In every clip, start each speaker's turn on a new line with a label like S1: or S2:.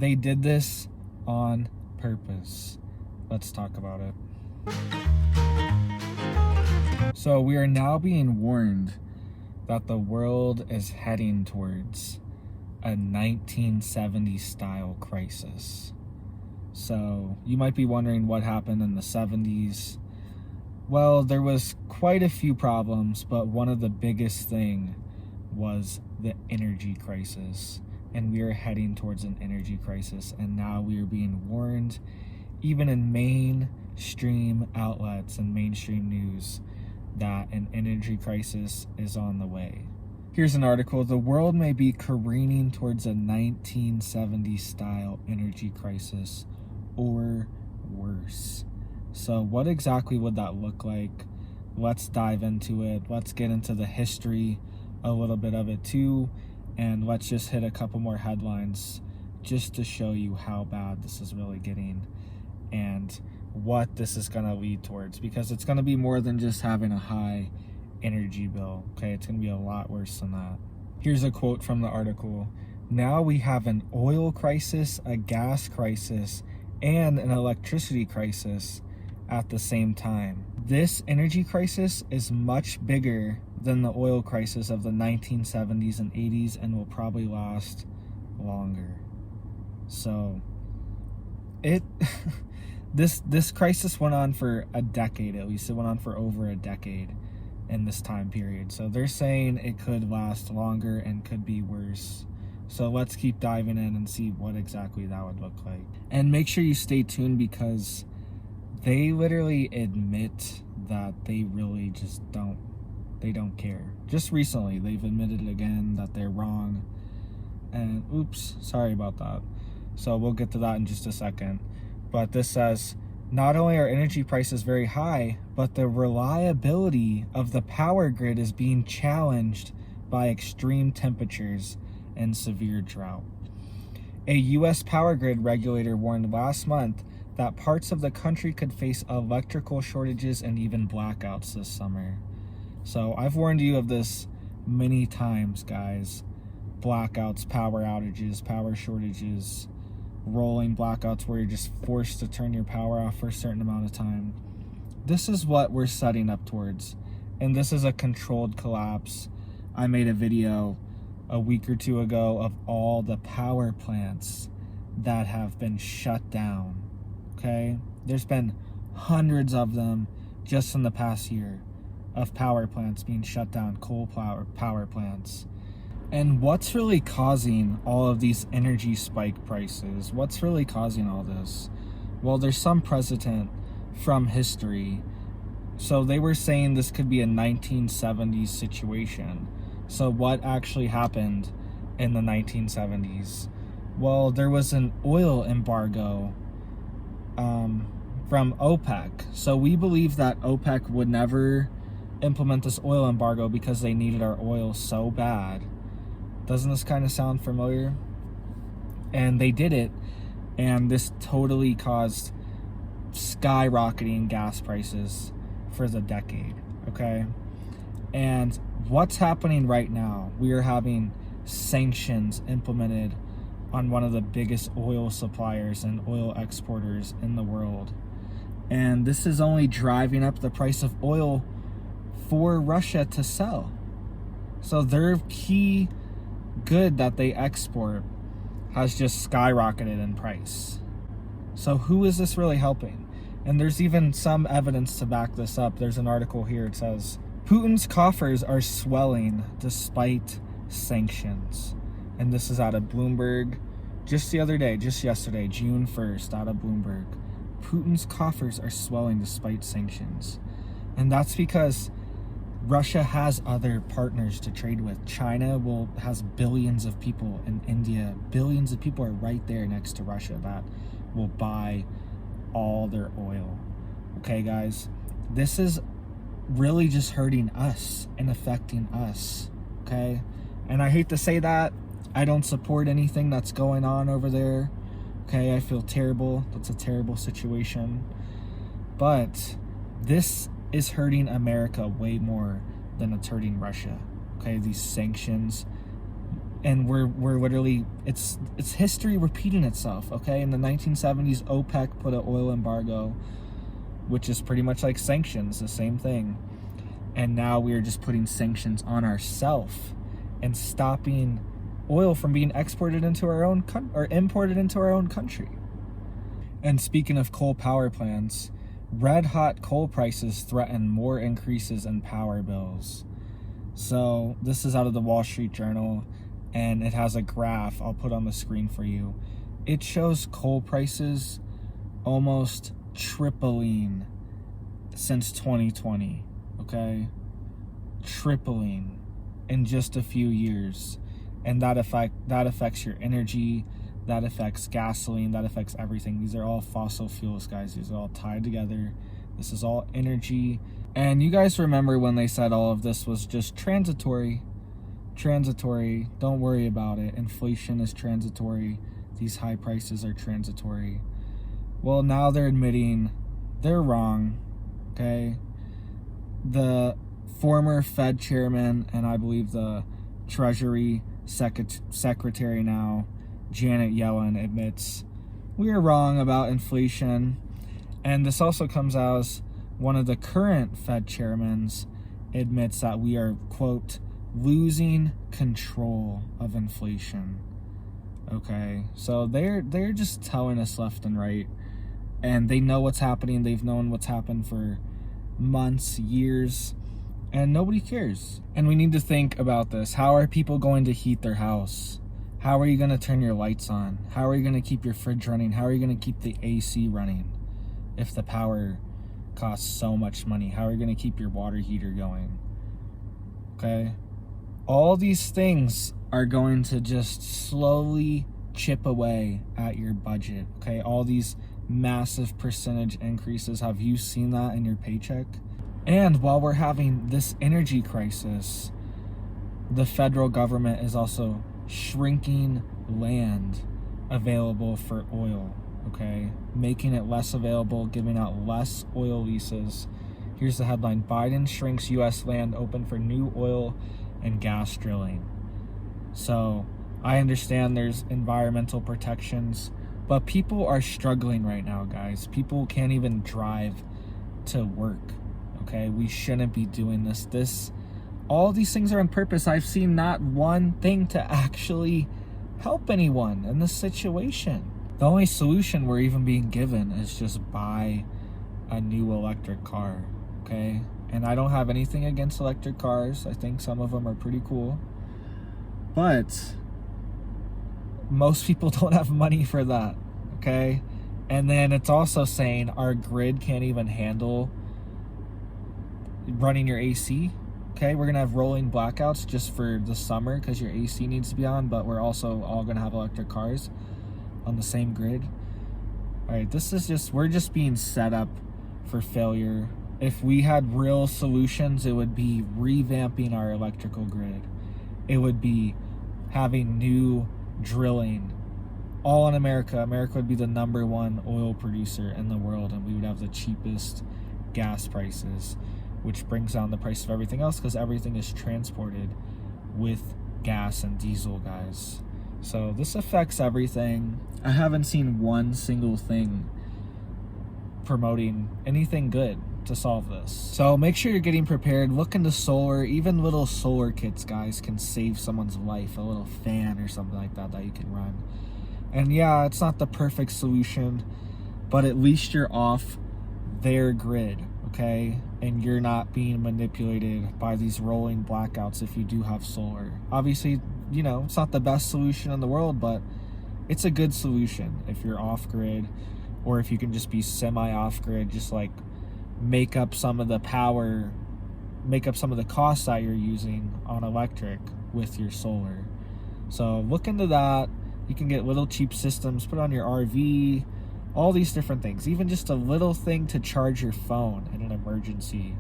S1: They did this on purpose. Let's talk about it. So we are now being warned that the world is heading towards a 1970 style crisis. So you might be wondering what happened in the 70s. Well, there was quite a few problems, but one of the biggest thing was the energy crisis. And we are heading towards an energy crisis. And now we are being warned, even in mainstream outlets and mainstream news, that an energy crisis is on the way. Here's an article. The world may be careening towards a 1970 style energy crisis or worse. So what exactly would that look like? Let's dive into it. Let's get into the history, a little bit of it too, and let's just hit a couple more headlines just to show you how bad this is really getting and what this is going to lead towards, because it's going to be more than just having a high energy bill. Okay, it's going to be a lot worse than that. Here's a quote from the article. Now we have an oil crisis, a gas crisis, and an electricity crisis at the same time. This energy crisis is much bigger than the oil crisis of the 1970s and 80s and will probably last longer. So this crisis went on for a decade, at least. It went on for over a decade in this time period. So they're saying it could last longer and could be worse. So let's keep diving in and see what exactly that would look like. And make sure you stay tuned, because they literally admit that they really just don't care. Just recently, they've admitted again that they're wrong. And oops, sorry about that. So we'll get to that in just a second. But this says, not only are energy prices very high, but the reliability of the power grid is being challenged by extreme temperatures and severe drought. A U.S. power grid regulator warned last month that parts of the country could face electrical shortages and even blackouts this summer. So I've warned you of this many times, guys. Blackouts, power outages, power shortages, rolling blackouts where you're just forced to turn your power off for a certain amount of time. This is what we're setting up towards, and this is a controlled collapse. I made a video a week or two ago of all the power plants that have been shut down. Okay, there's been hundreds of them just in the past year of power plants being shut down, coal power plants. And what's really causing all of these energy spike prices? What's really causing all this? Well, there's some precedent from history. So they were saying this could be a 1970s situation. So what actually happened in the 1970s? Well, there was an oil embargo from OPEC. So we believe that OPEC would never implement this oil embargo because they needed our oil so bad. Doesn't this kind of sound familiar? And they did it, and this totally caused skyrocketing gas prices for the decade, okay? And what's happening right now? We are having sanctions implemented on one of the biggest oil suppliers and oil exporters in the world. And this is only driving up the price of oil for Russia to sell. So their key good that they export has just skyrocketed in price. So who is this really helping? And there's even some evidence to back this up. There's an article here. It says, Putin's coffers are swelling despite sanctions. And this is out of Bloomberg just the other day, just yesterday, June 1st, out of Bloomberg. Putin's coffers are swelling despite sanctions. And that's because Russia has other partners to trade with. China has billions of people in India. Billions of people are right there next to Russia that will buy all their oil. Okay, guys? This is really just hurting us and affecting us. Okay? And I hate to say that. I don't support anything that's going on over there. Okay? I feel terrible. That's a terrible situation. But this is hurting America way more than it's hurting Russia. Okay, these sanctions, And we're literally, it's history repeating itself, okay? In the 1970s, OPEC put an oil embargo, which is pretty much like sanctions, the same thing. And now we are just putting sanctions on ourselves and stopping oil from being exported into our own or imported into our own country. And speaking of coal power plants, red hot coal prices threaten more increases in power bills. So this is out of the Wall Street Journal, and it has a graph I'll put on the screen for you. It shows coal prices almost tripling since 2020, okay? Tripling in just a few years. And that affects your energy, that affects gasoline, that affects everything. These are all fossil fuels, guys. These are all tied together. This is all energy. And you guys remember when they said all of this was just transitory. Don't worry about it. Inflation is transitory. These high prices are transitory. Well, now they're admitting they're wrong, okay? The former Fed chairman and I believe the Treasury Secretary now, Janet Yellen, admits we are wrong about inflation. And this also comes out as one of the current Fed chairmen admits that we are, quote, losing control of inflation. Okay, so they're just telling us left and right, and they know what's happening. They've known what's happened for months, years, and nobody cares. And we need to think about this. How are people going to heat their house? How are you going to turn your lights on? How are you going to keep your fridge running? How are you going to keep the AC running if the power costs so much money? How are you going to keep your water heater going? Okay, all these things are going to just slowly chip away at your budget, okay? All these massive percentage increases. Have you seen that in your paycheck? And while we're having this energy crisis, the federal government is also shrinking land available for oil, okay? Making it less available, giving out less oil leases. Here's the headline: Biden shrinks U.S. land open for new oil and gas drilling. So I understand there's environmental protections, but people are struggling right now, guys. People can't even drive to work, okay? We shouldn't be doing this. All these things are on purpose. I've seen not one thing to actually help anyone in this situation. The only solution we're even being given is just buy a new electric car, okay? And I don't have anything against electric cars. I think some of them are pretty cool. But most people don't have money for that, okay? And then it's also saying our grid can't even handle running your AC, okay? We're going to have rolling blackouts just for the summer because your AC needs to be on, but we're also all going to have electric cars on the same grid. All right, this is just, we're just being set up for failure. If we had real solutions, it would be revamping our electrical grid. It would be having new drilling all in America. America would be the #1 oil producer in the world, and we would have the cheapest gas prices, which brings down the price of everything else because everything is transported with gas and diesel, guys. So this affects everything. I haven't seen one single thing promoting anything good to solve this. So make sure you're getting prepared. Look into solar. Even little solar kits, guys, can save someone's life. A little fan or something like that you can run. And yeah, it's not the perfect solution, but at least you're off their grid, okay? And you're not being manipulated by these rolling blackouts if you do have solar. Obviously, you know, it's not the best solution in the world, but it's a good solution if you're off grid, or if you can just be semi off grid, just like make up some of the power, make up some of the costs that you're using on electric with your solar. So look into that. You can get little cheap systems, put on your RV, all these different things. Even just a little thing to charge your phone in an emergency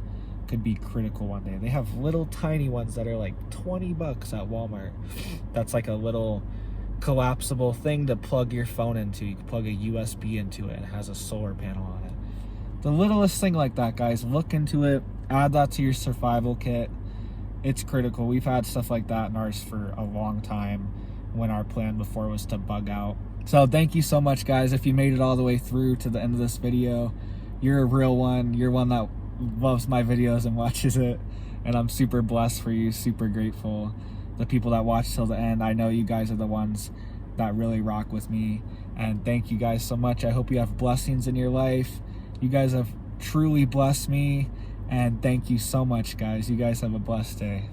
S1: could be critical one day. They have little tiny ones that are like $20 at Walmart. That's like a little collapsible thing to plug your phone into. You can plug a USB into it and it has a solar panel on it. The littlest thing like that, guys, look into it, add that to your survival kit, it's critical. We've had stuff like that in ours for a long time when our plan before was to bug out. So thank you so much, guys. If you made it all the way through to the end of this video, you're a real one. You're one that loves my videos and watches it, and I'm super blessed for you, super grateful. The people that watch till the end, I know you guys are the ones that really rock with me, and thank you guys so much. I hope you have blessings in your life. You guys have truly blessed me, and thank you so much, guys. You guys have a blessed day.